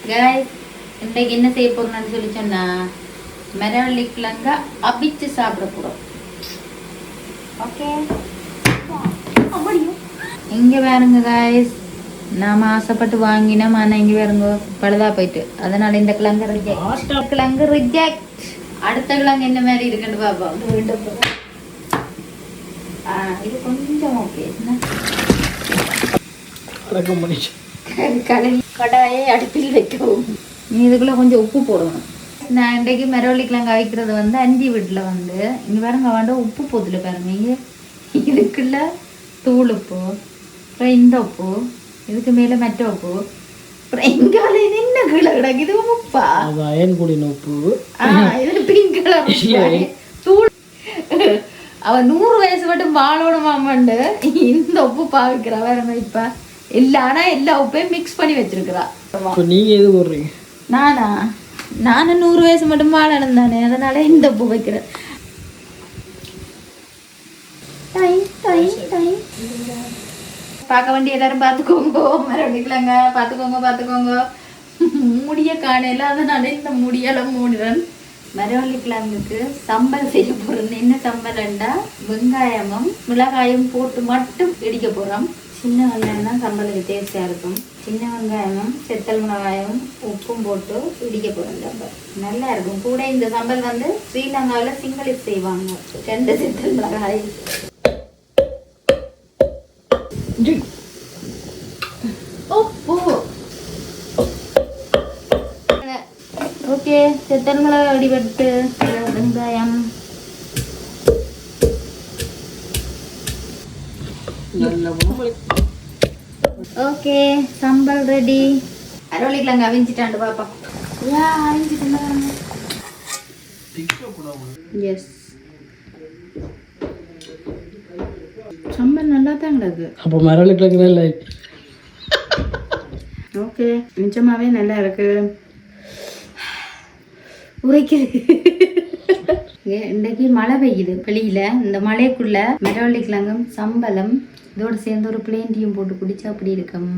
Guys இன்றைக்கு என்ன செய்ய போறோம்னு சொல்லி சொன்னா மரவள்ளி கிழங்க அவிச்சு சாப்பிட போறோம். ஓகே இங்க பாருங்க गाइस, நாம ஆசைப்பட்டு வாங்கினோம். ஆனா இங்க பாருங்க பழுதா போயிட்டு, அதனால இந்த கிழங்கு ரிஜெக்ட். அடுத்த கிழங்கு என்ன மாதிரி இருக்குன்னு பாப்போம். இது கொஞ்சம் ஓகே. கடாயை அடுப்பில் வைக்கவும். இதுக்குள்ள கொஞ்சம் உப்பு போடணும். நான் இன்றைக்கு மரவள்ளி கிழங்கு அவிக்கிறது வந்து 5 வீட்டில் வந்து இங்கே பாருங்க வேண்ட உப்பு போத்துல பாருங்க. இதுக்குள்ள தூள் உப்பு, அப்புறம் இந்த உப்பு, இதுக்கு மேலே மற்ற உப்பு, அப்புறம் எங்கால இது என்ன கீழே கிடக்கு, இது உப்பா அயன் கூடின உப்பு. இது பிங்க் கலர் தூள். அவன் 100 வயசு மட்டும் வாழணுமாமண்டு இந்த உப்பு பாவிக்கிறா வேற. இப்ப இல்ல ஆனா எல்லா உப்பையும் மிக்ஸ் பண்ணி வச்சிருக்கிறா. நீங்க எது போடுறீங்க? நானும் 100 வயசு மட்டும் வாழணும் தானே, அதனால இந்த உப்பு வைக்கிறேன். பார்க்க வேண்டிய எல்லாரும் பார்த்துக்கோங்க, மரவள்ளிக்கலாங்க பார்த்துக்கோங்க. முடிய காணையில அதனால இந்த முடியெல்லாம் மூடுறேன். மரவள்ளிக்கிழங்குக்கு சம்பல் செய்ய போறோம். என்ன சம்பல்ண்டா வெங்காயமும் மிளகாயும் போட்டு மட்டும் இடிக்க போறோம். சின்ன வெங்காயம் தான் சம்பலுக்கு டேஸ்டாக இருக்கும். சின்ன வெங்காயமும் செத்தல் மிளகாயும் உப்பும் போட்டு இடிக்க போகிறோம். சம்பல் நல்லா இருக்கும். கூட இந்த சம்பல் வந்து ஸ்ரீலங்காவில் சிங்களீஸ் செய்வாங்க. 2 செத்தல் மிளகாய், உப்பு. ஓகே, செத்தல் மிளகாய் அடிபட்டு வெங்காயம் ஓகே, சம்பல் ரெடி. மரவள்ளிக்கிழங்கு அவிஞ்சிட்டாண்டு பாப்பா. எஸ், சம்பல் நல்லா தான் கிடக்கு. அப்போ மரவள்ளிக்கிழங்கு இல்லை. ஓகே, நிஜமாவே நல்லா இருக்கு. உரைக்குது. இன்றைக்கு மழை பெய்யுது வெளியில. இந்த மழைக்குள்ள மரவள்ளிக்கிழங்கும் சம்பளம் இதோட சேர்ந்து ஒரு பிளேன் டீயும் போட்டு குடிச்சா அப்படி இருக்கும்.